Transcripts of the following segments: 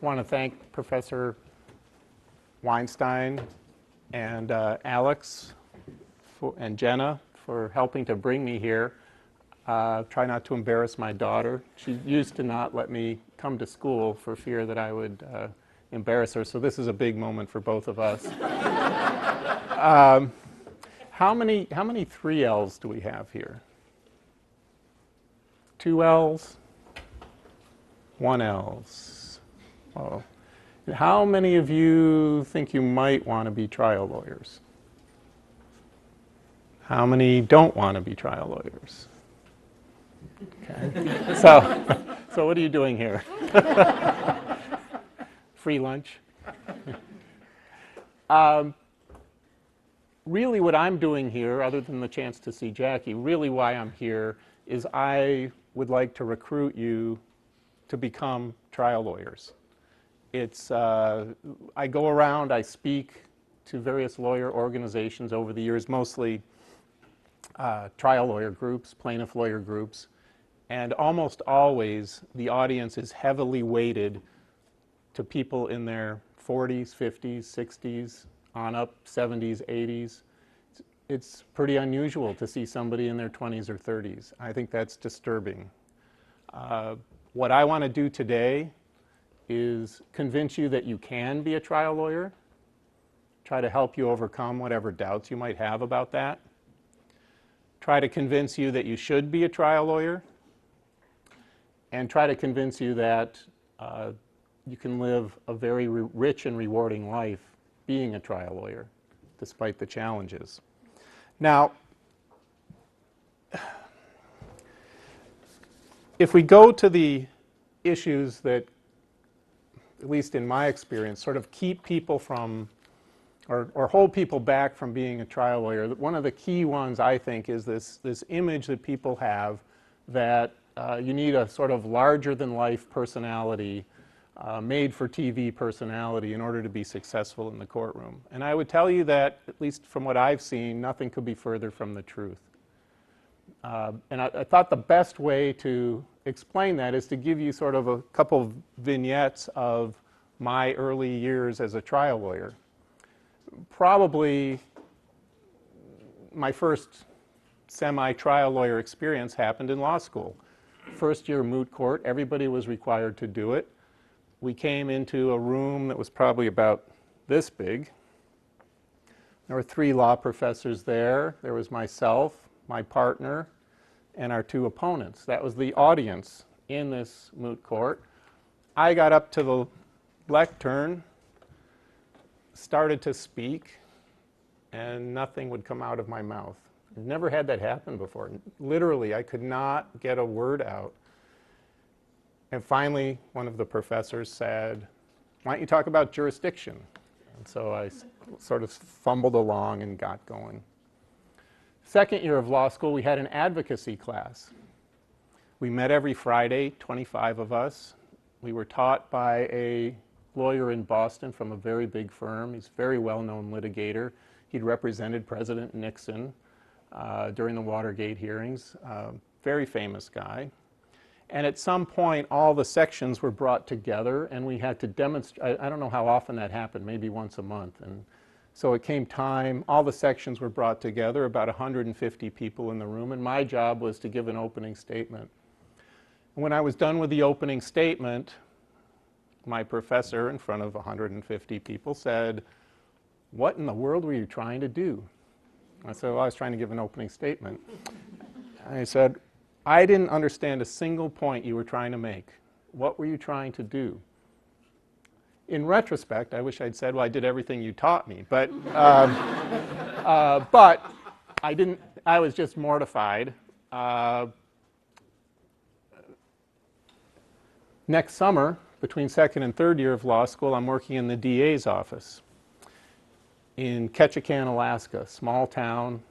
want to thank Professor Weinstein and Alex and Jenna for helping to bring me here. Try not to embarrass my daughter. She used to not let me come to school for fear that I would embarrass her, so this is a big moment for both of us. How many 3Ls do we have here? 2 L's? 1 L's. Oh. How many of you think you might want to be trial lawyers? How many don't want to be trial lawyers? Okay. So what are you doing here? Free lunch? Really what I'm doing here, other than the chance to see Jackie, really why I'm here is I would like to recruit you to become trial lawyers. It's, I go around, I speak to various lawyer organizations over the years, mostly trial lawyer groups, plaintiff lawyer groups, and almost always the audience is heavily weighted to people in their 40s, 50s, 60s, on up, 70s, 80s. It's pretty unusual to see somebody in their 20s or 30s. I think that's disturbing. What I want to do today is convince you that you can be a trial lawyer, try to help you overcome whatever doubts you might have about that, try to convince you that you should be a trial lawyer, and try to convince you that you can live a very rich and rewarding life being a trial lawyer, despite the challenges. Now, if we go to the issues that, at least in my experience, sort of keep people from, or hold people back from being a trial lawyer, one of the key ones, I think, is this image that people have that you need a sort of larger-than-life personality, made-for-TV personality in order to be successful in the courtroom. And I would tell you that, at least from what I've seen, nothing could be further from the truth. And I thought the best way to explain that is to give you sort of a couple of vignettes of my early years as a trial lawyer. Probably my first semi-trial lawyer experience happened in law school. First year moot court, everybody was required to do it. We came into a room that was probably about this big. There were 3 law professors there. There was myself, my partner, and our 2 opponents. That was the audience in this moot court. I got up to the lectern, started to speak, and nothing would come out of my mouth. I've never had that happen before. Literally, I could not get a word out. And finally, one of the professors said, "Why don't you talk about jurisdiction?" And so I sort of fumbled along and got going. Second year of law school, we had an advocacy class. We met every Friday, 25 of us. We were taught by a lawyer in Boston from a very big firm. He's a very well-known litigator. He'd represented President Nixon during the Watergate hearings. Very famous guy. And at some point, all the sections were brought together, and we had to demonstrate. I don't know how often that happened, maybe once a month. And so it came time, all the sections were brought together, about 150 people in the room, and my job was to give an opening statement. And when I was done with the opening statement, my professor, in front of 150 people, said, "What in the world were you trying to do?" I said, "Well, I was trying to give an opening statement." And I said, "I didn't understand a single point you were trying to make. What were you trying to do?" In retrospect, I wish I'd said, "Well, I did everything you taught me," but I didn't. I was just mortified. Next summer, between second and third year of law school, I'm working in the DA's office in Ketchikan, Alaska, small town,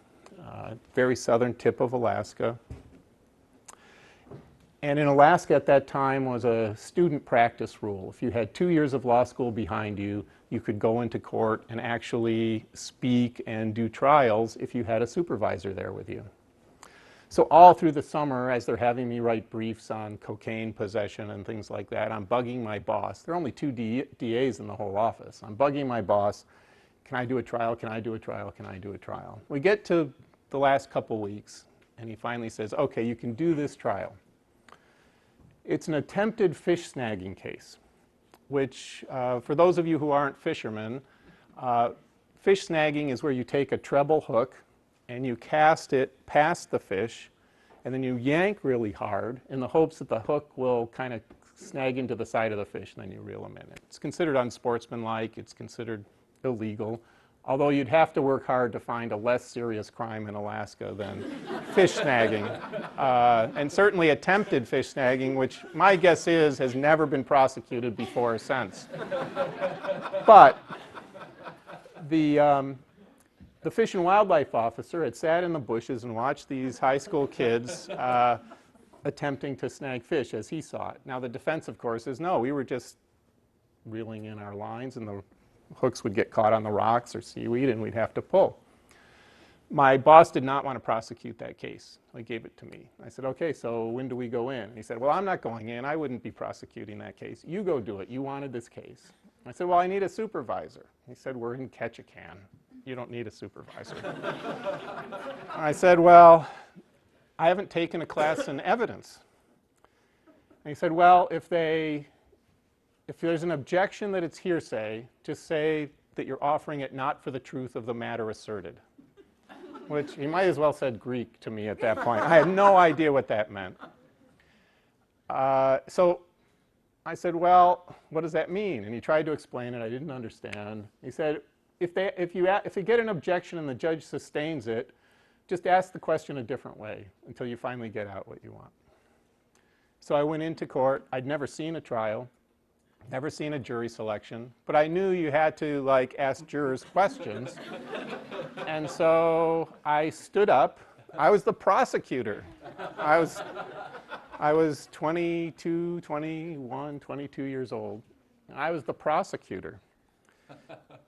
very southern tip of Alaska. And in Alaska at that time was a student practice rule. If you had 2 years of law school behind you, you could go into court and actually speak and do trials if you had a supervisor there with you. So all through the summer, as they're having me write briefs on cocaine possession and things like that, I'm bugging my boss. There are only two DAs in the whole office. I'm bugging my boss. Can I do a trial? Can I do a trial? Can I do a trial? We get to the last couple weeks, and he finally says, okay, you can do this trial. It's an attempted fish snagging case, which for those of you who aren't fishermen, fish snagging is where you take a treble hook and you cast it past the fish, and then you yank really hard in the hopes that the hook will kind of snag into the side of the fish, and then you reel them in. It's considered unsportsmanlike, it's considered illegal, although you'd have to work hard to find a less serious crime in Alaska than fish snagging. And certainly attempted fish snagging, which my guess is has never been prosecuted before or since. But the Fish and Wildlife officer had sat in the bushes and watched these high school kids attempting to snag fish as he saw it. Now the defense, of course, is no, we were just reeling in our lines and the hooks would get caught on the rocks or seaweed and we'd have to pull. My boss did not want to prosecute that case. He gave it to me. I said, okay, so when do we go in? He said, well, I'm not going in. I wouldn't be prosecuting that case. You go do it. You wanted this case. I said, well, I need a supervisor. He said, we're in Ketchikan. You don't need a supervisor. I said, well, I haven't taken a class in evidence. And he said, well, if there's an objection that it's hearsay, just say that you're offering it not for the truth of the matter asserted. Which he might as well said Greek to me at that point. I had no idea what that meant. So I said, well, what does that mean? And he tried to explain it. I didn't understand. He said, if you get an objection and the judge sustains it, just ask the question a different way until you finally get out what you want. So I went into court. I'd never seen a trial, never seen a jury selection, but I knew you had to like ask jurors questions. And so I stood up. I was the prosecutor. I was 22, 21, 22 years old. I was the prosecutor.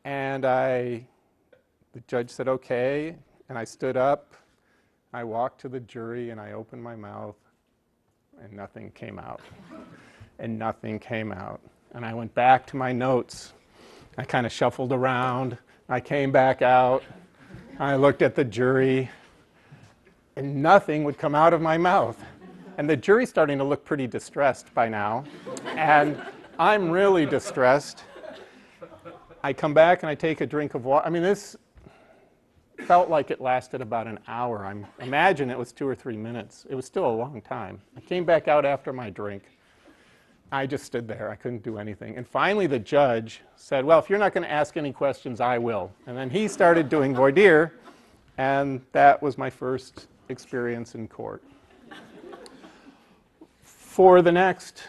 And the judge said, okay, and I stood up, I walked to the jury, and I opened my mouth, and nothing came out. And nothing came out. And I went back to my notes. I kind of shuffled around. I came back out. I looked at the jury, and nothing would come out of my mouth. And the jury's starting to look pretty distressed by now. And I'm really distressed. I come back and I take a drink of water. I mean, this felt like it lasted about an hour. I imagine it was 2 or 3 minutes. It was still a long time. I came back out after my drink. I just stood there. I couldn't do anything. And finally the judge said, well, if you're not going to ask any questions, I will. And then he started doing voir dire, and that was my first experience in court. For the next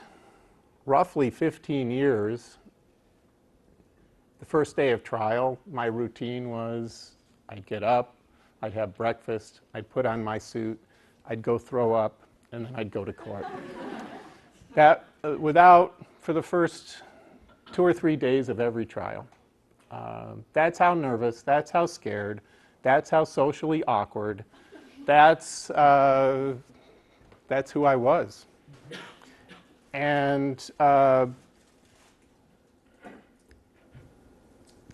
roughly 15 years, the first day of trial, my routine was I'd get up, I'd have breakfast, I'd put on my suit, I'd go throw up, and then I'd go to court. That for the first 2 or 3 days of every trial. That's how nervous, that's how scared, that's how socially awkward, that's who I was. And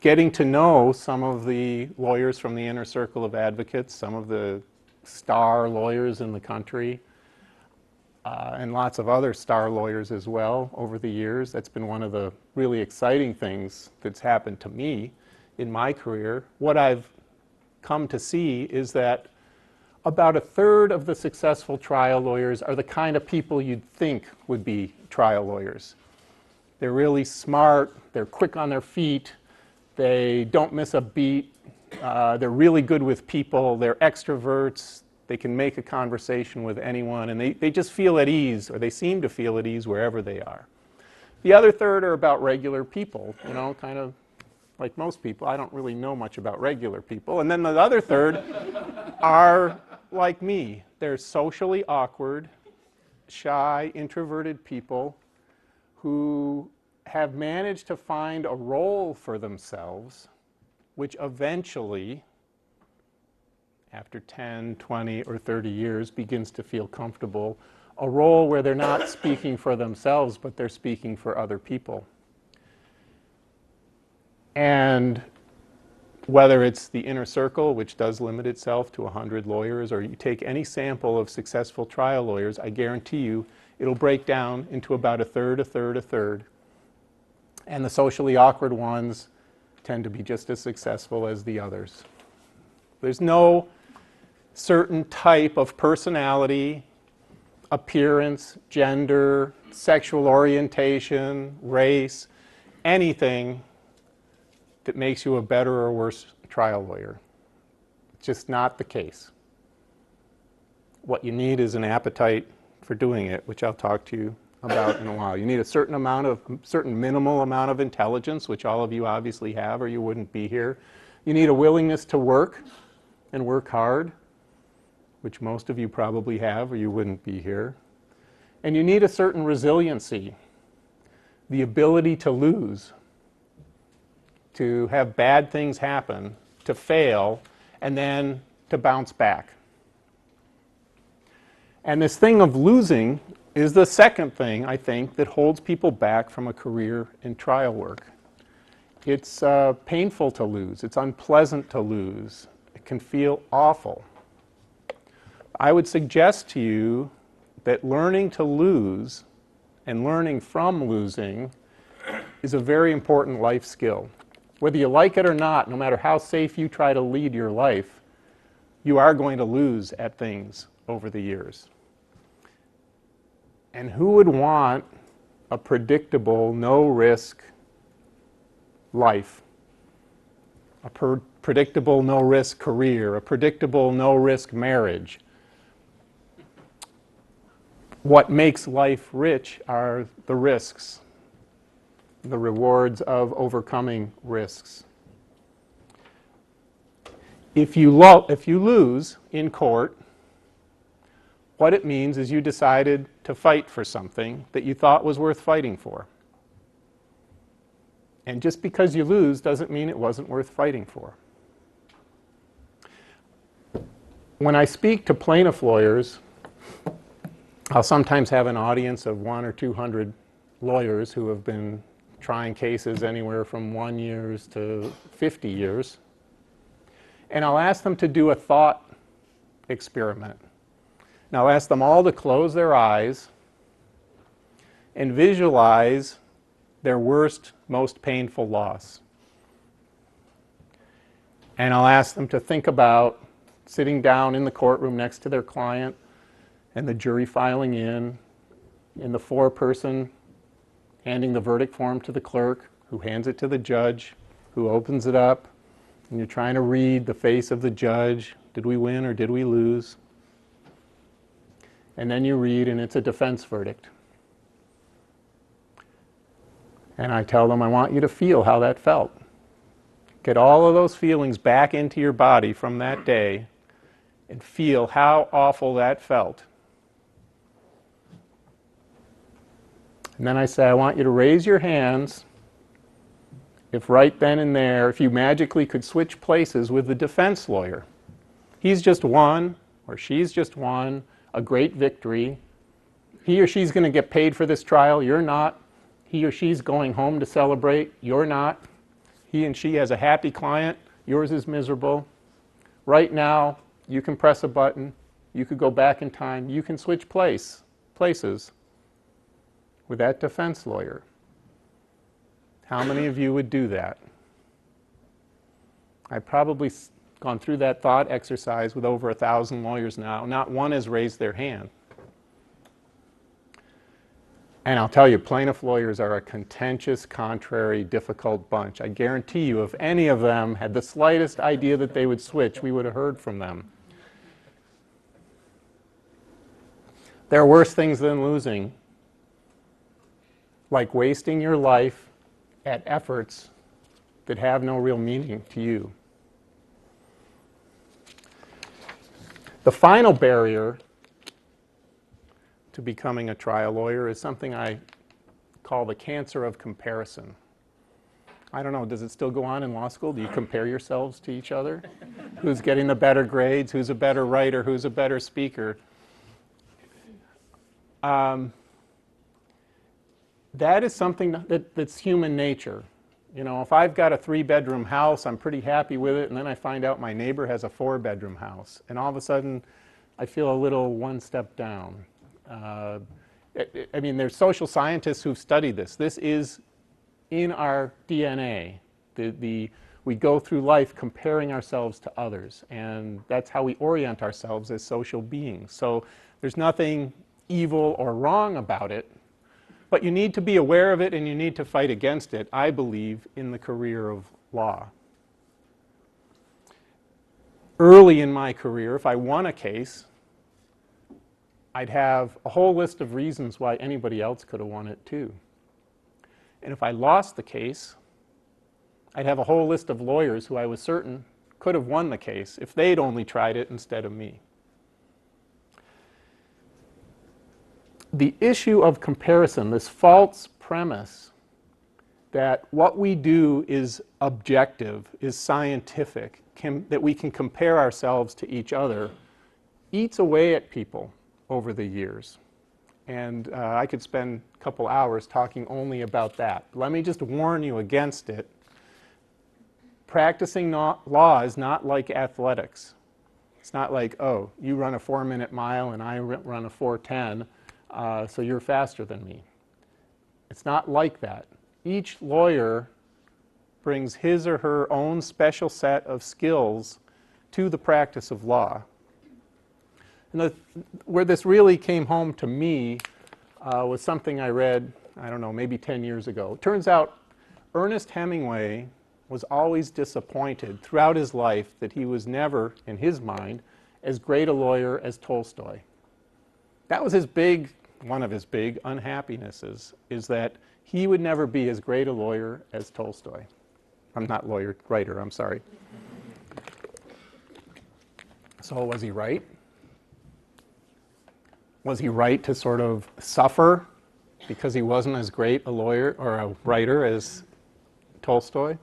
getting to know some of the lawyers from the inner circle of advocates, some of the star lawyers in the country, and lots of other star lawyers as well over the years. That's been one of the really exciting things that's happened to me in my career. What I've come to see is that about a third of the successful trial lawyers are the kind of people you'd think would be trial lawyers. They're really smart, they're quick on their feet, they don't miss a beat, they're really good with people, they're extroverts, they can make a conversation with anyone, and they just feel at ease, or they seem to feel at ease wherever they are. The other third are about regular people, you know, kind of like most people. I don't really know much about regular people. And then the other third are like me. They're socially awkward, shy, introverted people who have managed to find a role for themselves which eventually after 10, 20, or 30 years, begins to feel comfortable. A role where they're not speaking for themselves, but they're speaking for other people. And whether it's the inner circle, which does limit itself to 100 lawyers, or you take any sample of successful trial lawyers, I guarantee you it'll break down into about a third, a third, a third. And the socially awkward ones tend to be just as successful as the others. There's no certain type of personality, appearance, gender, sexual orientation, race, anything that makes you a better or worse trial lawyer. It's just not the case. What you need is an appetite for doing it, which I'll talk to you about in a while. You need a certain minimal amount of intelligence, which all of you obviously have, or you wouldn't be here. You need a willingness to work and work hard, which most of you probably have, or you wouldn't be here. And you need a certain resiliency, the ability to lose, to have bad things happen, to fail, and then to bounce back. And this thing of losing is the second thing, I think, that holds people back from a career in trial work. It's painful to lose. It's unpleasant to lose. It can feel awful. I would suggest to you that learning to lose and learning from losing is a very important life skill. Whether you like it or not, no matter how safe you try to lead your life, you are going to lose at things over the years. And who would want a predictable, no-risk life? A predictable, no-risk career, a predictable, no-risk marriage. What makes life rich are the risks, the rewards of overcoming risks. If you lose in court, what it means is you decided to fight for something that you thought was worth fighting for. And just because you lose doesn't mean it wasn't worth fighting for. When I speak to plaintiff lawyers, I'll sometimes have an audience of 100 or 200 lawyers who have been trying cases anywhere from 1 year to 50 years. And I'll ask them to do a thought experiment. And I'll ask them all to close their eyes and visualize their worst, most painful loss. And I'll ask them to think about sitting down in the courtroom next to their client and the jury filing in, and the foreperson handing the verdict form to the clerk, who hands it to the judge, who opens it up, and you're trying to read the face of the judge. Did we win or did we lose? And then you read, and it's a defense verdict. And I tell them, I want you to feel how that felt. Get all of those feelings back into your body from that day and feel how awful that felt. And then I say, I want you to raise your hands if right then and there, if you magically could switch places with the defense lawyer. He's just won, or she's just won, a great victory. He or she's going to get paid for this trial. You're not. He or she's going home to celebrate. You're not. He and she has a happy client. Yours is miserable. Right now, you can press a button. You could go back in time. You can switch places with that defense lawyer. How many of you would do that? I've probably gone through that thought exercise with over 1,000 lawyers now. Not one has raised their hand. And I'll tell you, plaintiff lawyers are a contentious, contrary, difficult bunch. I guarantee you, if any of them had the slightest idea that they would switch, we would have heard from them. There are worse things than losing, like wasting your life at efforts that have no real meaning to you. The final barrier to becoming a trial lawyer is something I call the cancer of comparison. I don't know, does it still go on in law school? Do you compare yourselves to each other? Who's getting the better grades? Who's a better writer? Who's a better speaker? That is something that's human nature. You know, if I've got a 3-bedroom house, I'm pretty happy with it, and then I find out my neighbor has a 4-bedroom house, and all of a sudden I feel a little one step down. I mean, there's social scientists who've studied this. This is in our DNA. We go through life comparing ourselves to others, and that's how we orient ourselves as social beings. So there's nothing evil or wrong about it, but you need to be aware of it and you need to fight against it, I believe, in the career of law. Early in my career, if I won a case, I'd have a whole list of reasons why anybody else could have won it too. And if I lost the case, I'd have a whole list of lawyers who I was certain could have won the case if they'd only tried it instead of me. The issue of comparison, this false premise that what we do is objective, is scientific, that we can compare ourselves to each other, eats away at people over the years. And I could spend a couple hours talking only about that. Let me just warn you against it. Practicing law is not like athletics. It's not like, oh, you run a 4-minute mile and I run a 4:10, so you're faster than me. It's not like that. Each lawyer brings his or her own special set of skills to the practice of law. And where this really came home to me was something I read, I don't know, maybe 10 years ago. It turns out Ernest Hemingway was always disappointed throughout his life that he was never, in his mind, as great a lawyer as Tolstoy. That was one of his big unhappinesses, is that he would never be as great a lawyer as Tolstoy. I'm not writer, I'm sorry. So was he right? Was he right to sort of suffer because he wasn't as great a lawyer or a writer as Tolstoy?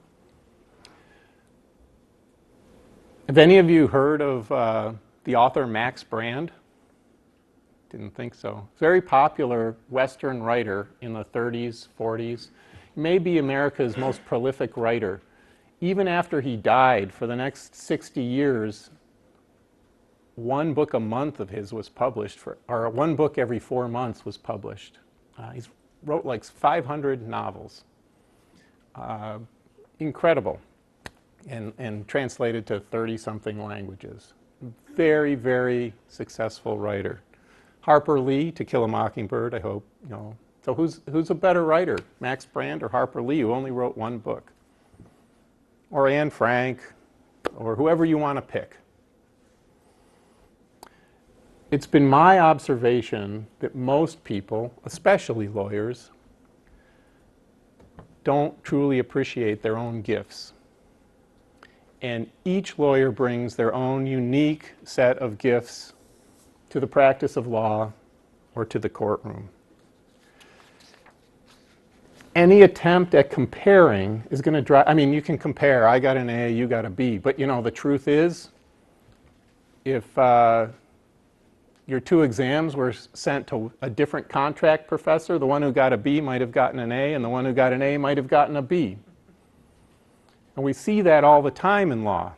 Have any of you heard of the author Max Brand? Didn't think so. Very popular Western writer in the 30s, 40s. Maybe America's most prolific writer. Even after he died, for the next 60 years, one book a month of his was published, or one book every 4 months was published. He wrote like 500 novels. Incredible. And translated to 30-something languages. Very, very successful writer. Harper Lee, To Kill a Mockingbird, I hope you know. So who's a better writer, Max Brand or Harper Lee, who only wrote one book? Or Anne Frank, or whoever you want to pick. It's been my observation that most people, especially lawyers, don't truly appreciate their own gifts. And each lawyer brings their own unique set of gifts to the practice of law or to the courtroom. Any attempt at comparing is going to drive, I mean, you can compare, I got an A, you got a B, but you know, the truth is, if your 2 exams were sent to a different contract professor, the one who got a B might have gotten an A, and the one who got an A might have gotten a B. And we see that all the time in law.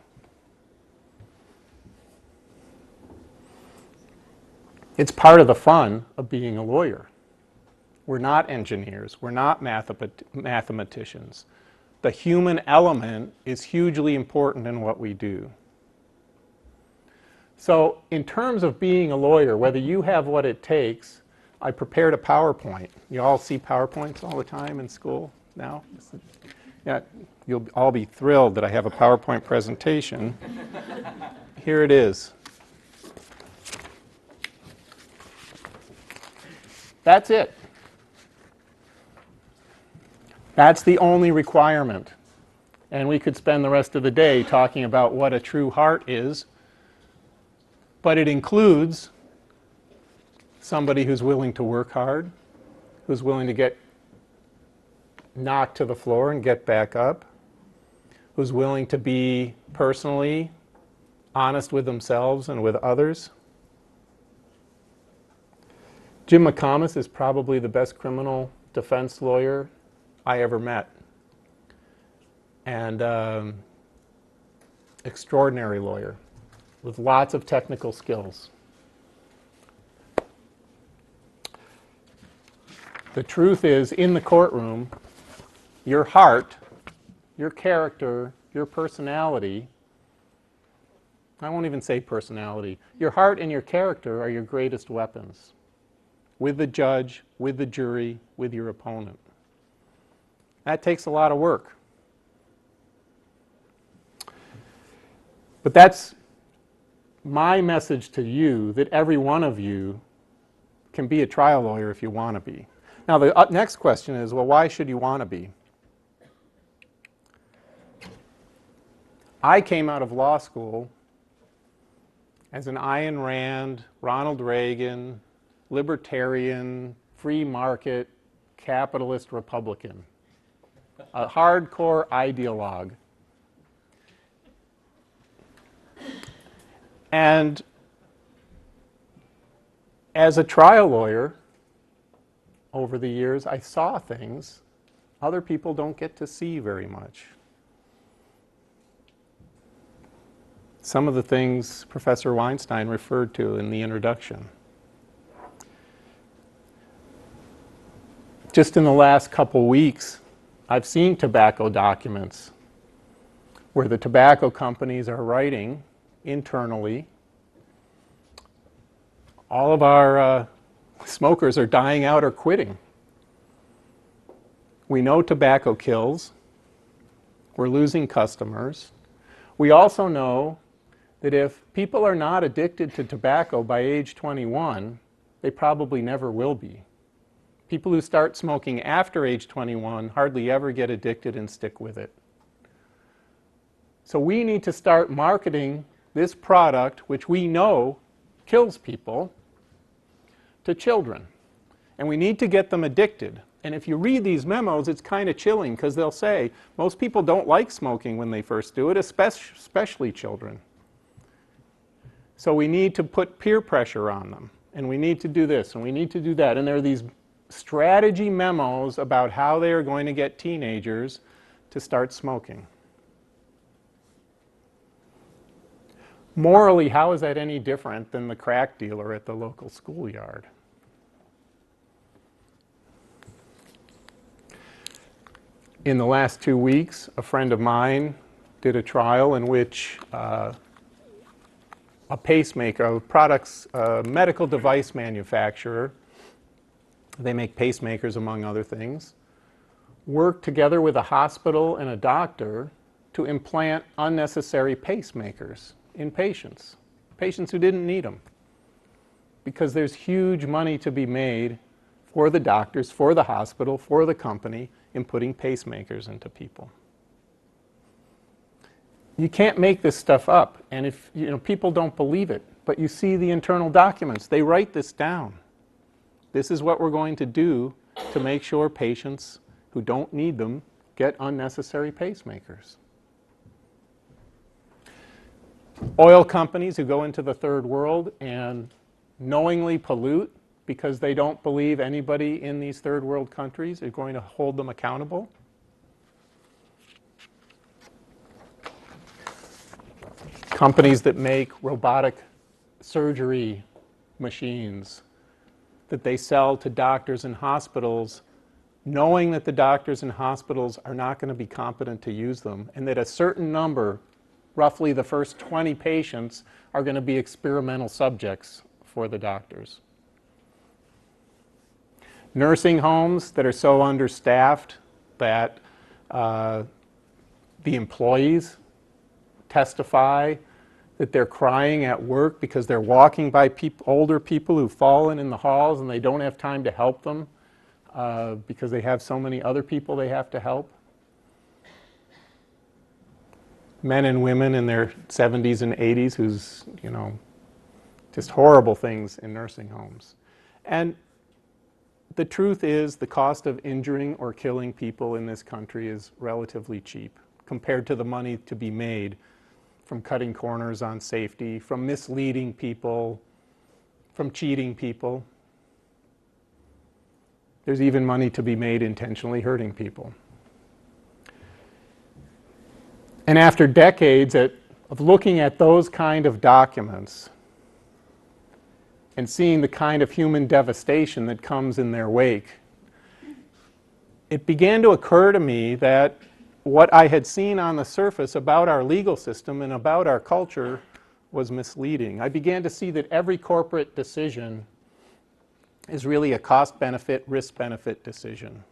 It's part of the fun of being a lawyer. We're not engineers. We're not mathematicians. The human element is hugely important in what we do. So in terms of being a lawyer, whether you have what it takes, I prepared a PowerPoint. You all see PowerPoints all the time in school now? Yeah, you'll all be thrilled that I have a PowerPoint presentation. Here it is. That's it. That's the only requirement. And we could spend the rest of the day talking about what a true heart is, but it includes somebody who's willing to work hard, who's willing to get knocked to the floor and get back up, who's willing to be personally honest with themselves and with others. Jim McComas is probably the best criminal defense lawyer I ever met. And extraordinary lawyer with lots of technical skills. The truth is, in the courtroom, your heart, your character, your personality, I won't even say personality, your heart and your character are your greatest weapons. With the judge, with the jury, with your opponent. That takes a lot of work. But that's my message to you, that every one of you can be a trial lawyer if you want to be. Now the next question is, well, why should you want to be? I came out of law school as an Ayn Rand, Ronald Reagan, libertarian, free market, capitalist Republican. A hardcore ideologue. And as a trial lawyer, over the years, I saw things other people don't get to see very much. Some of the things Professor Weinstein referred to in the introduction. Just in the last couple weeks, I've seen tobacco documents where the tobacco companies are writing internally, all of our smokers are dying out or quitting. We know tobacco kills. We're losing customers. We also know that if people are not addicted to tobacco by age 21, they probably never will be. People who start smoking after age 21 hardly ever get addicted and stick with it. So we need to start marketing this product, which we know kills people, to children. And we need to get them addicted. And if you read these memos, it's kind of chilling, because they'll say most people don't like smoking when they first do it, especially children. So we need to put peer pressure on them. And we need to do this, and we need to do that. And there are these strategy memos about how they are going to get teenagers to start smoking. Morally, how is that any different than the crack dealer at the local schoolyard? In the last 2 weeks, a friend of mine did a trial in which a pacemaker, a medical device manufacturer, they make pacemakers among other things, worked together with a hospital and a doctor to implant unnecessary pacemakers in patients who didn't need them. Because there's huge money to be made for the doctors, for the hospital, for the company in putting pacemakers into people. You can't make this stuff up, and if people don't believe it, but you see the internal documents, they write this down. This is what we're going to do to make sure patients who don't need them get unnecessary pacemakers. Oil companies who go into the third world and knowingly pollute because they don't believe anybody in these third world countries is going to hold them accountable. Companies that make robotic surgery machines that they sell to doctors and hospitals, knowing that the doctors and hospitals are not going to be competent to use them, and that a certain number, roughly the first 20 patients, are going to be experimental subjects for the doctors. Nursing homes that are so understaffed that the employees testify that they're crying at work because they're walking by older people who've fallen in the halls and they don't have time to help them because they have so many other people they have to help. Men and women in their 70s and 80s who's, just horrible things in nursing homes. And the truth is the cost of injuring or killing people in this country is relatively cheap compared to the money to be made from cutting corners on safety, from misleading people, from cheating people. There's even money to be made intentionally hurting people. And after decades of looking at those kind of documents and seeing the kind of human devastation that comes in their wake, it began to occur to me that what I had seen on the surface about our legal system and about our culture was misleading. I began to see that every corporate decision is really a cost-benefit, risk-benefit decision.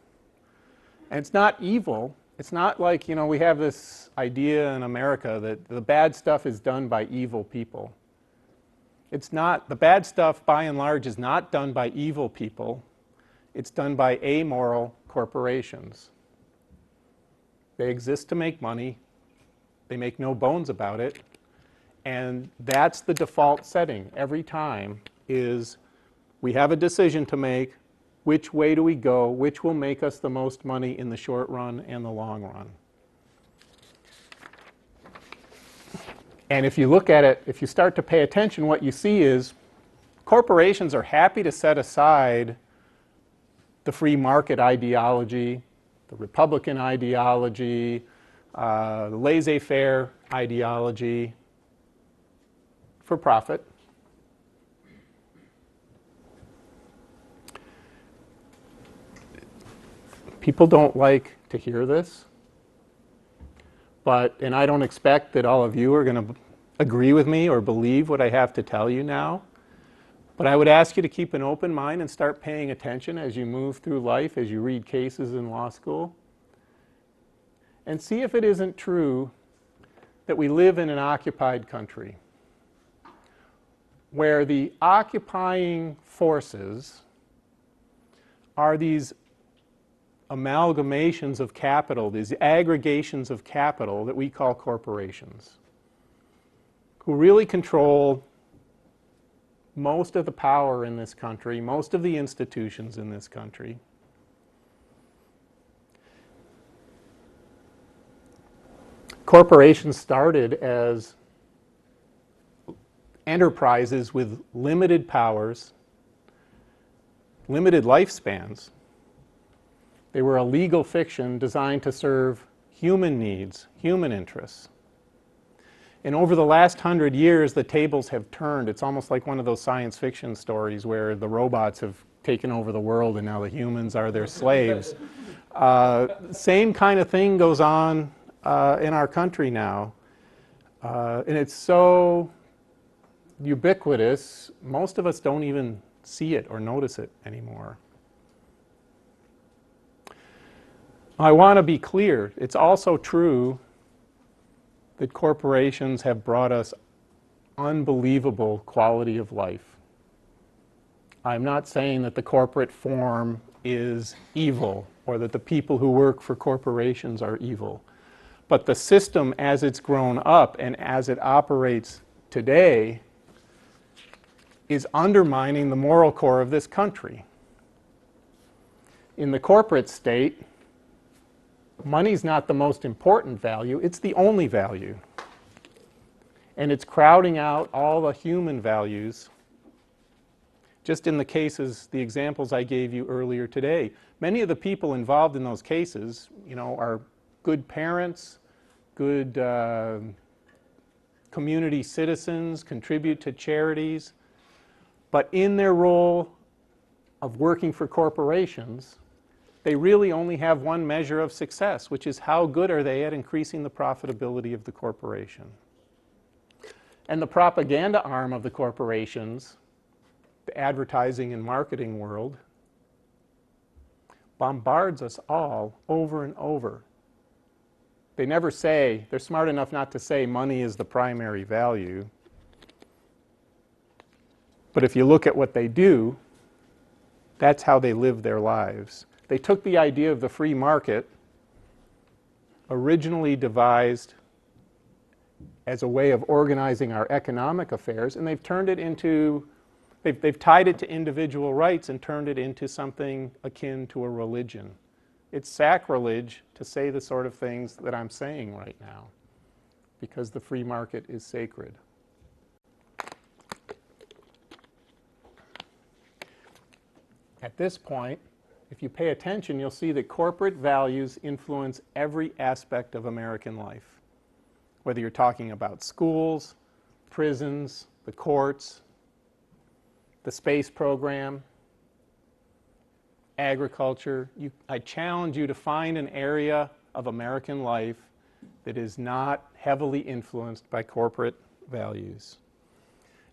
And it's not evil. It's not like, you know, we have this idea in America that the bad stuff is done by evil people. It's not. The bad stuff, by and large, is not done by evil people. It's done by amoral corporations. They exist to make money. They make no bones about it. And that's the default setting every time, is we have a decision to make. Which way do we go? Which will make us the most money in the short run and the long run? And if you look at it, if you start to pay attention, what you see is corporations are happy to set aside the free market ideology, the Republican ideology, the laissez-faire ideology for profit. People don't like to hear this, and I don't expect that all of you are going to agree with me or believe what I have to tell you now, but I would ask you to keep an open mind and start paying attention as you move through life, as you read cases in law school, and see if it isn't true that we live in an occupied country where the occupying forces are these amalgamations of capital, these aggregations of capital that we call corporations, who really control most of the power in this country, most of the institutions in this country. Corporations started as enterprises with limited powers, limited lifespans. They were a legal fiction designed to serve human needs, human interests. And over the last 100 years, the tables have turned. It's almost like one of those science fiction stories where the robots have taken over the world and now the humans are their slaves. Same kind of thing goes on in our country now. And it's so ubiquitous, most of us don't even see it or notice it anymore. I want to be clear, it's also true that corporations have brought us unbelievable quality of life. I'm not saying that the corporate form is evil or that the people who work for corporations are evil. But the system as it's grown up and as it operates today is undermining the moral core of this country. In the corporate state, money's not the most important value, it's the only value. And it's crowding out all the human values. Just in the cases, the examples I gave you earlier today, many of the people involved in those cases, you know, are good parents, good community citizens, contribute to charities, but in their role of working for corporations, they really only have one measure of success, which is how good are they at increasing the profitability of the corporation. And the propaganda arm of the corporations, the advertising and marketing world, bombards us all over and over. They never say, they're smart enough not to say money is the primary value. But if you look at what they do, that's how they live their lives. They took the idea of the free market, originally devised as a way of organizing our economic affairs, and they've turned it into They've tied it to individual rights and turned it into something akin to a religion. It's sacrilege to say the sort of things that I'm saying right now, because the free market is sacred. At this point, if you pay attention, you'll see that corporate values influence every aspect of American life. Whether you're talking about schools, prisons, the courts, the space program, agriculture, I challenge you to find an area of American life that is not heavily influenced by corporate values.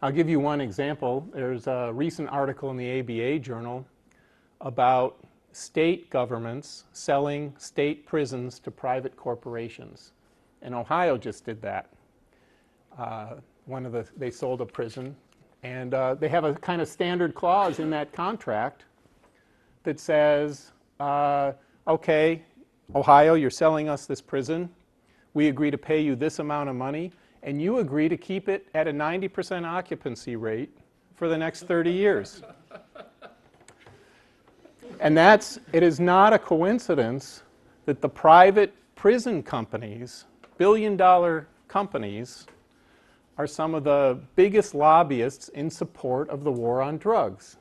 I'll give you one example. There's a recent article in the ABA Journal about state governments selling state prisons to private corporations. And Ohio just did that. They sold a prison, and they have a kind of standard clause in that contract that says, okay, Ohio, you're selling us this prison. We agree to pay you this amount of money, and you agree to keep it at a 90% occupancy rate for the next 30 years. And it is not a coincidence that the private prison companies, billion-dollar companies, are some of the biggest lobbyists in support of the war on drugs.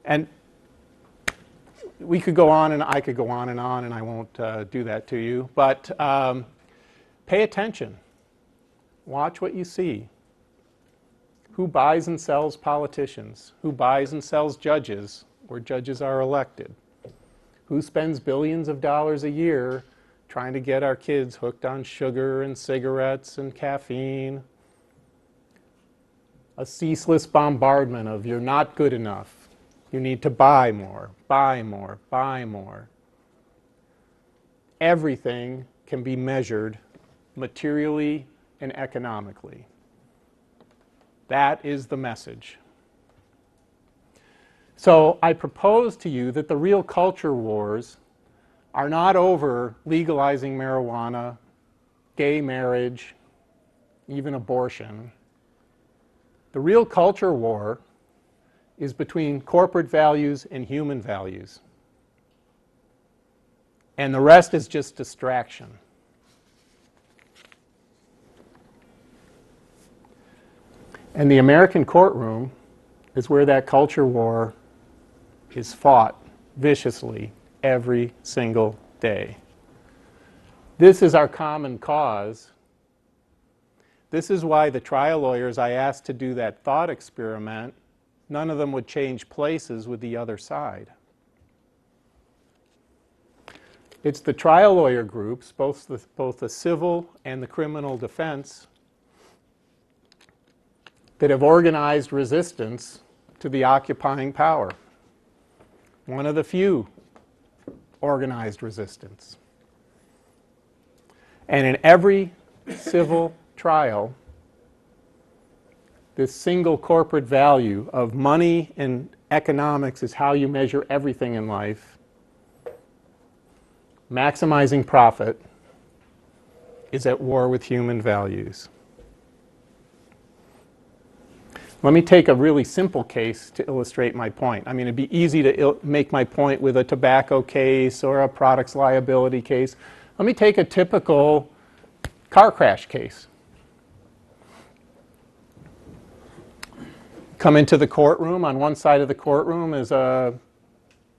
And we could go on, and I could go on, and I won't do that to you. But pay attention. Watch what you see. Who buys and sells politicians? Who buys and sells judges, where judges are elected? Who spends billions of dollars a year trying to get our kids hooked on sugar and cigarettes and caffeine? A ceaseless bombardment of you're not good enough. You need to buy more, buy more, buy more. Everything can be measured materially and economically. That is the message. So I propose to you that the real culture wars are not over legalizing marijuana, gay marriage, even abortion. The real culture war is between corporate values and human values. And the rest is just distraction. And the American courtroom is where that culture war is fought viciously every single day. This is our common cause. This is why the trial lawyers I asked to do that thought experiment, none of them would change places with the other side. It's the trial lawyer groups, both the civil and the criminal defense, that have organized resistance to the occupying power. One of the few organized resistance. And in every civil trial, this single corporate value of money and economics is how you measure everything in life. Maximizing profit is at war with human values. Let me take a really simple case to illustrate my point. I mean, it'd be easy to make my point with a tobacco case or a products liability case. Let me take a typical car crash case. Come into the courtroom. On one side of the courtroom is a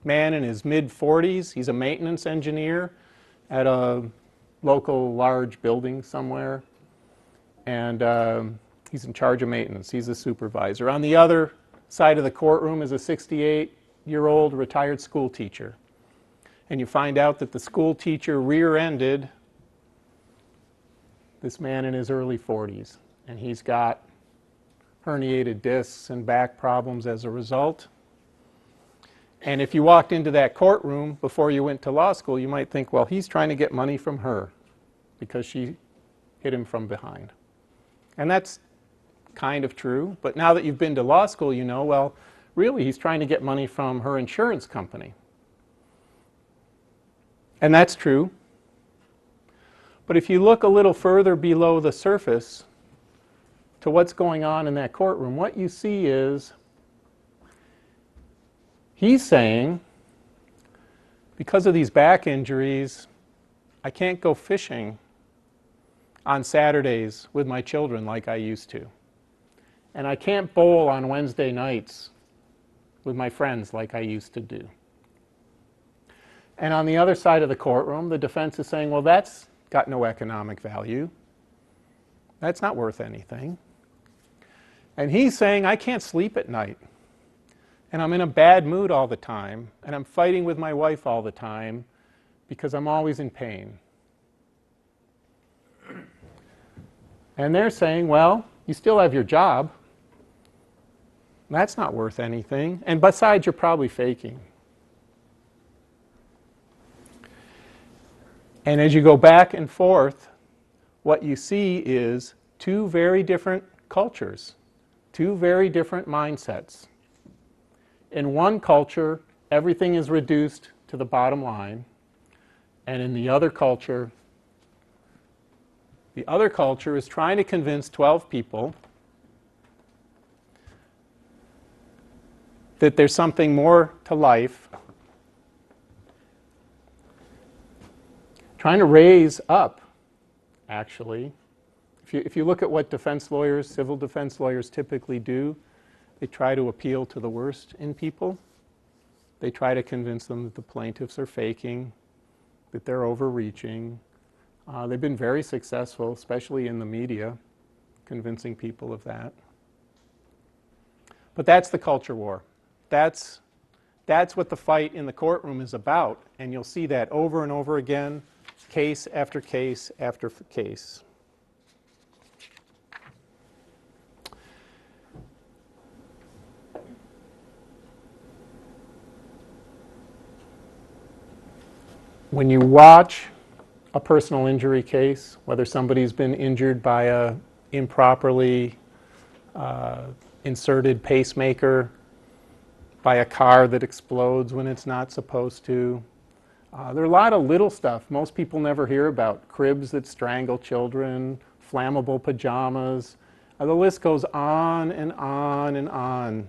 man in his mid-40s. He's a maintenance engineer at a local large building somewhere. And he's in charge of maintenance. He's a supervisor. On the other side of the courtroom is a 68-year-old retired school teacher. And you find out that the school teacher rear-ended this man in his early 40s. And he's got herniated discs and back problems as a result. And if you walked into that courtroom before you went to law school, you might think, well, he's trying to get money from her because she hit him from behind. And that's kind of true, but now that you've been to law school, you know, well, really he's trying to get money from her insurance company. And that's true. But if you look a little further below the surface, to what's going on in that courtroom, what you see is he's saying, because of these back injuries, I can't go fishing on Saturdays with my children like I used to. And I can't bowl on Wednesday nights with my friends like I used to do. And on the other side of the courtroom, the defense is saying, well, that's got no economic value. That's not worth anything. And he's saying, I can't sleep at night. And I'm in a bad mood all the time. And I'm fighting with my wife all the time because I'm always in pain. And they're saying, well, you still have your job. That's not worth anything. And besides, you're probably faking. And as you go back and forth, what you see is two very different cultures, two very different mindsets. In one culture, everything is reduced to the bottom line. And in the other culture is trying to convince 12 people that there's something more to life, trying to raise up, actually. If you look at what defense lawyers, civil defense lawyers typically do, they try to appeal to the worst in people. They try to convince them that the plaintiffs are faking, that they're overreaching. They've been very successful, especially in the media, convincing people of that. But that's the culture war. That's what the fight in the courtroom is about, and you'll see that over and over again, case after case after case. When you watch a personal injury case, whether somebody's been injured by a improperly inserted pacemaker, by a car that explodes when it's not supposed to. There are a lot of little stuff most people never hear about. Cribs that strangle children, flammable pajamas. The list goes on and on and on.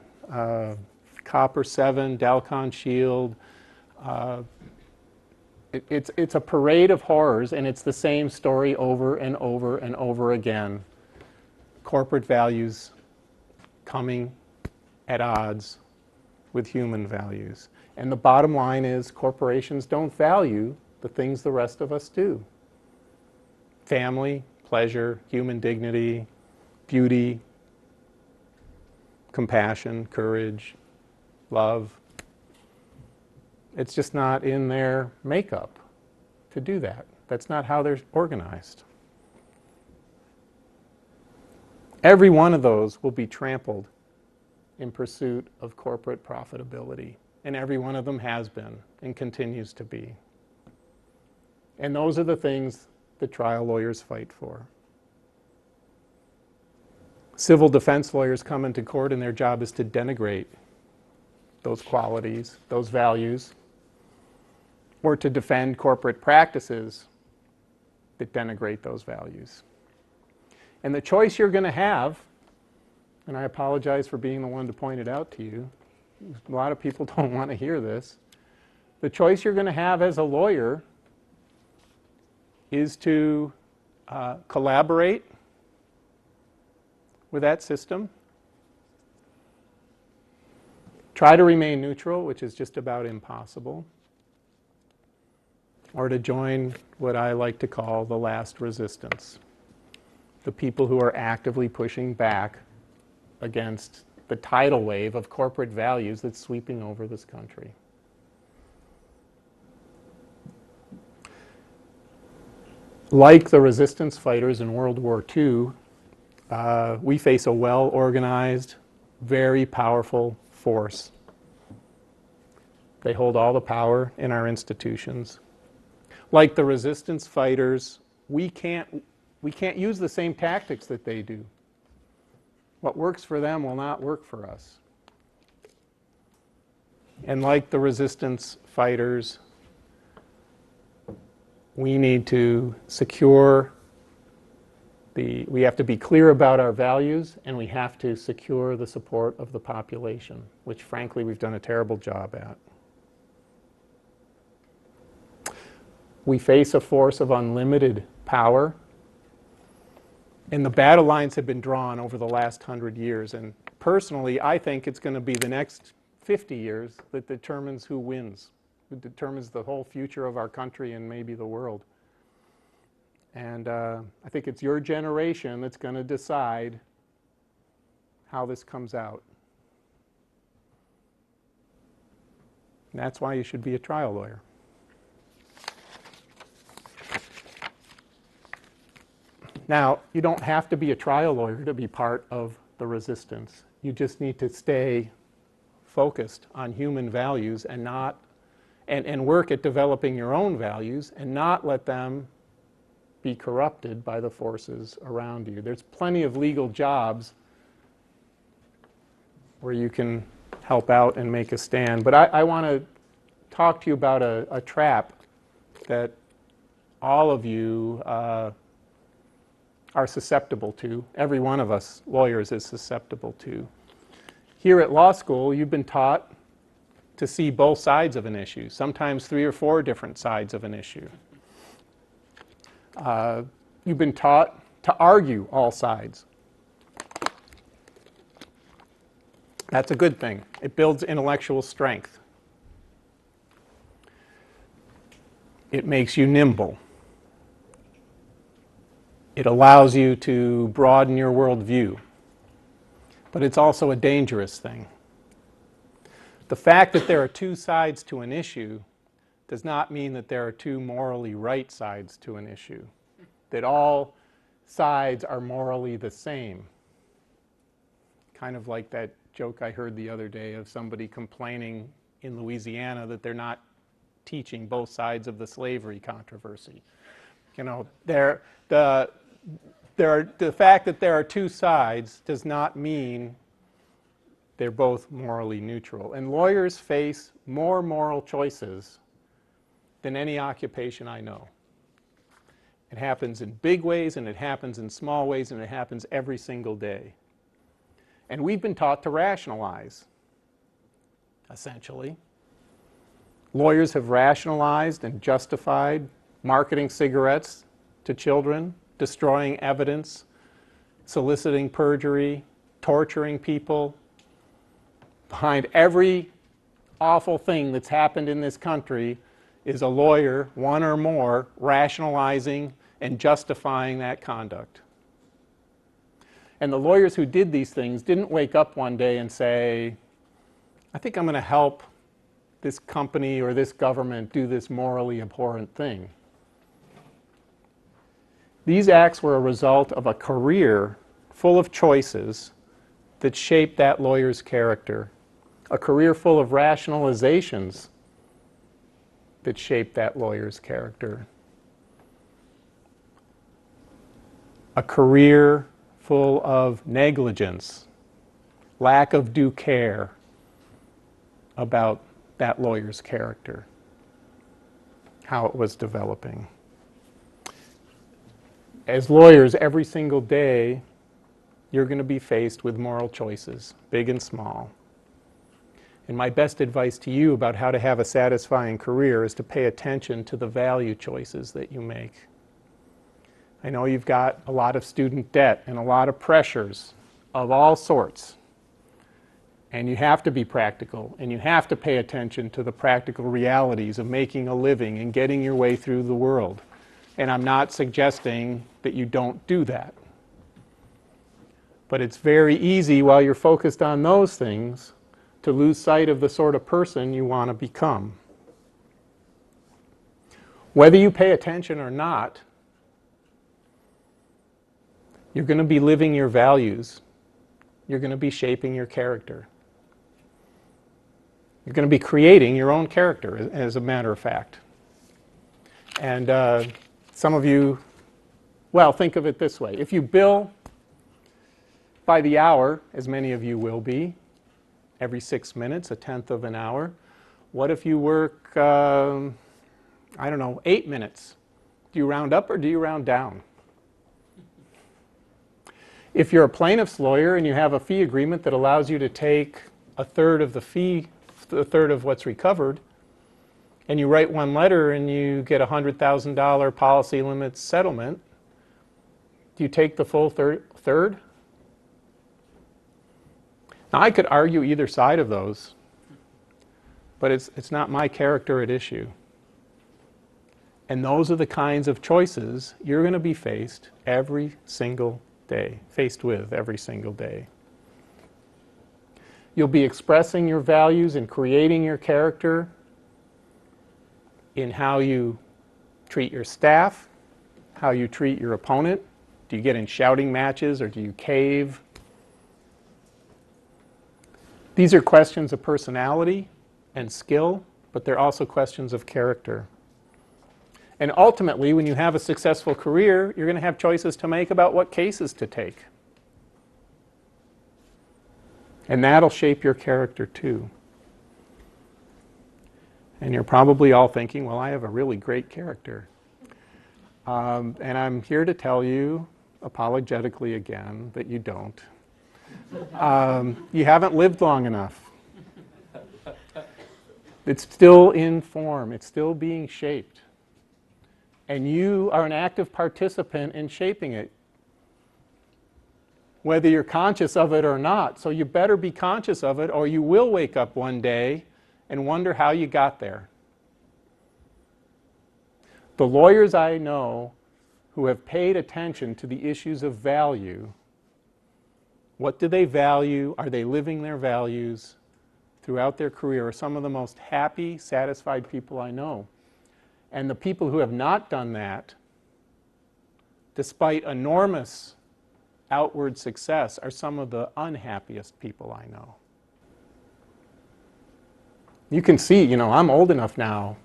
Copper 7, Dalcon Shield. It's a parade of horrors, and it's the same story over and over and over again. Corporate values coming at odds with human values. And the bottom line is corporations don't value the things the rest of us do. Family, pleasure, human dignity, beauty, compassion, courage, love. It's just not in their makeup to do that. That's not how they're organized. Every one of those will be trampled in pursuit of corporate profitability. And every one of them has been and continues to be. And those are the things that trial lawyers fight for. Civil defense lawyers come into court and their job is to denigrate those qualities, those values, or to defend corporate practices that denigrate those values. And the choice you're going to have, and I apologize for being the one to point it out to you, a lot of people don't want to hear this, the choice you're going to have as a lawyer is to collaborate with that system, try to remain neutral, which is just about impossible, or to join what I like to call the last resistance, the people who are actively pushing back against the tidal wave of corporate values that's sweeping over this country. Like the resistance fighters in World War II, we face a well-organized, very powerful force. They hold all the power in our institutions. Like the resistance fighters, we can't use the same tactics that they do. What works for them will not work for us. And like the resistance fighters, we need to secure We have to be clear about our values, and we have to secure the support of the population, which frankly we've done a terrible job at. We face a force of unlimited power, and the battle lines have been drawn over the last 100 years. And personally, I think it's going to be the next 50 years that determines who wins, who determines the whole future of our country and maybe the world. And I think it's your generation that's going to decide how this comes out. And that's why you should be a trial lawyer. Now, you don't have to be a trial lawyer to be part of the resistance. You just need to stay focused on human values and work at developing your own values and not let them be corrupted by the forces around you. There's plenty of legal jobs where you can help out and make a stand. But I want to talk to you about a trap that all of you are susceptible to. Every one of us lawyers is susceptible to. Here at law school, you've been taught to see both sides of an issue, sometimes 3 or 4 different sides of an issue. You've been taught to argue all sides. That's a good thing. It builds intellectual strength. It makes you nimble. It allows you to broaden your worldview. But it's also a dangerous thing. The fact that there are 2 sides to an issue does not mean that there are 2 morally right sides to an issue, that all sides are morally the same. Kind of like that joke I heard the other day of somebody complaining in Louisiana that they're not teaching both sides of the slavery controversy. You know, the fact that there are 2 sides does not mean they're both morally neutral. And lawyers face more moral choices than any occupation I know. It happens in big ways, and it happens in small ways, and it happens every single day. And we've been taught to rationalize, essentially. Lawyers have rationalized and justified marketing cigarettes to children, destroying evidence, soliciting perjury, torturing people. Behind every awful thing that's happened in this country is a lawyer, one or more, rationalizing and justifying that conduct. And the lawyers who did these things didn't wake up one day and say, I think I'm going to help this company or this government do this morally abhorrent thing. These acts were a result of a career full of choices that shaped that lawyer's character, a career full of rationalizations that shaped that lawyer's character, a career full of negligence, lack of due care about that lawyer's character, how it was developing. As lawyers, every single day, you're going to be faced with moral choices, big and small. And my best advice to you about how to have a satisfying career is to pay attention to the value choices that you make. I know you've got a lot of student debt and a lot of pressures of all sorts. And you have to be practical, and you have to pay attention to the practical realities of making a living and getting your way through the world. And I'm not suggesting that you don't do that. But it's very easy while you're focused on those things to lose sight of the sort of person you want to become. Whether you pay attention or not, you're going to be living your values. You're going to be shaping your character. You're going to be creating your own character, as a matter of fact. And some of you, well, think of it this way. If you bill by the hour, as many of you will be, every 6 minutes, 1/10 of an hour, what if you work, 8 minutes? Do you round up or do you round down? If you're a plaintiff's lawyer and you have a fee agreement that allows you to take a third of the fee, a third of what's recovered, and you write one letter and you get a $100,000 policy limits settlement, do you take the full third? Now, I could argue either side of those, but it's not my character at issue. And those are the kinds of choices you're going to be faced every single day, faced with every single day. You'll be expressing your values and creating your character in how you treat your staff, how you treat your opponent. Do you get in shouting matches or do you cave? These are questions of personality and skill, but they're also questions of character. And ultimately, when you have a successful career, you're going to have choices to make about what cases to take. And that'll shape your character too. And you're probably all thinking, well, I have a really great character. And I'm here to tell you, apologetically again, that you don't. You haven't lived long enough. It's still in form. It's still being shaped. And you are an active participant in shaping it, whether you're conscious of it or not. So you better be conscious of it, or you will wake up one day and wonder how you got there. The lawyers I know who have paid attention to the issues of value, what do they value? Are they living their values throughout their career? Are some of the most happy, satisfied people I know. And the people who have not done that, despite enormous outward success, are some of the unhappiest people I know. You can see, I'm old enough now.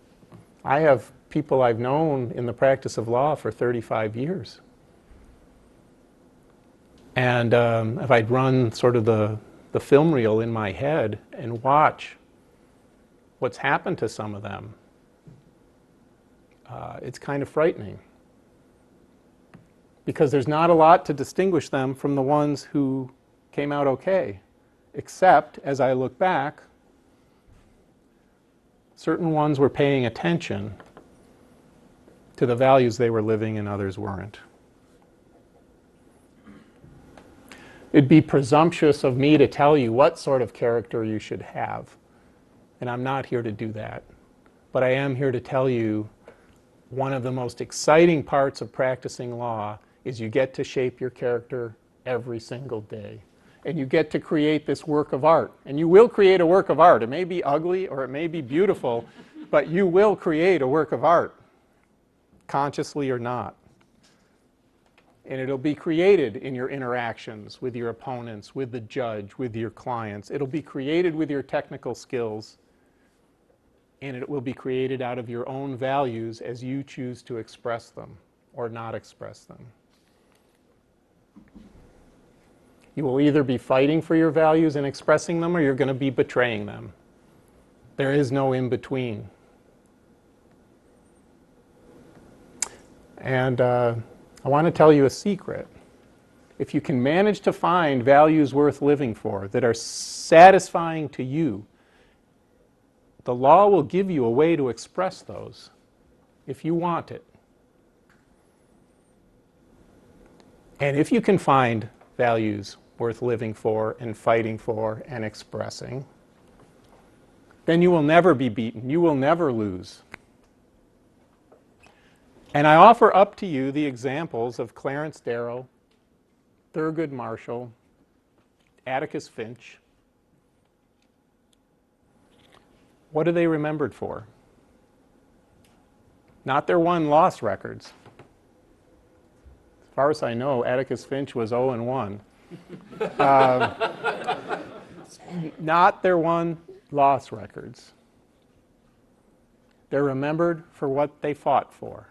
I have people I've known in the practice of law for 35 years. And if I'd run sort of the film reel in my head and watch what's happened to some of them, it's kind of frightening. Because there's not a lot to distinguish them from the ones who came out okay. Except, as I look back, certain ones were paying attention to the values they were living and others weren't. It'd be presumptuous of me to tell you what sort of character you should have. And I'm not here to do that. But I am here to tell you one of the most exciting parts of practicing law is you get to shape your character every single day. And you get to create this work of art. And you will create a work of art. It may be ugly or it may be beautiful, but you will create a work of art, consciously or not. And it'll be created in your interactions with your opponents, with the judge, with your clients. It'll be created with your technical skills. And it will be created out of your own values as you choose to express them or not express them. You will either be fighting for your values and expressing them, or you're going to be betraying them. There is no in between. And I want to tell you a secret. If you can manage to find values worth living for that are satisfying to you, the law will give you a way to express those if you want it. And if you can find values worth living for and fighting for and expressing, then you will never be beaten. You will never lose. And I offer up to you the examples of Clarence Darrow, Thurgood Marshall, Atticus Finch. What are they remembered for? Not their won-loss records. As far as I know, Atticus Finch was 0-1. Not their won-loss records. They're remembered for what they fought for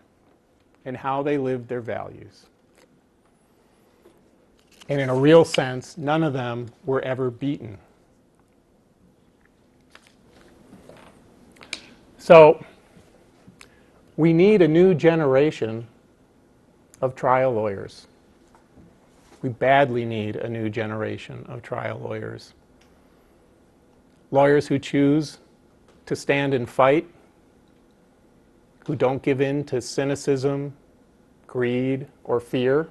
and how they lived their values. And in a real sense, none of them were ever beaten. So, we need a new generation of trial lawyers. We badly need a new generation of trial lawyers. Lawyers who choose to stand and fight, who don't give in to cynicism, greed, or fear.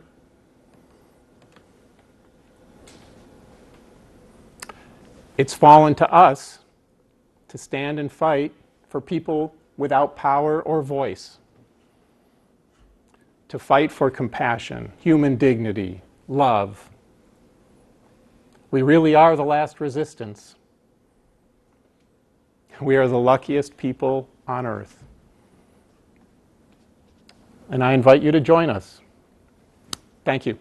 It's fallen to us to stand and fight for people without power or voice, to fight for compassion, human dignity, love. We really are the last resistance. We are the luckiest people on earth. And I invite you to join us. Thank you.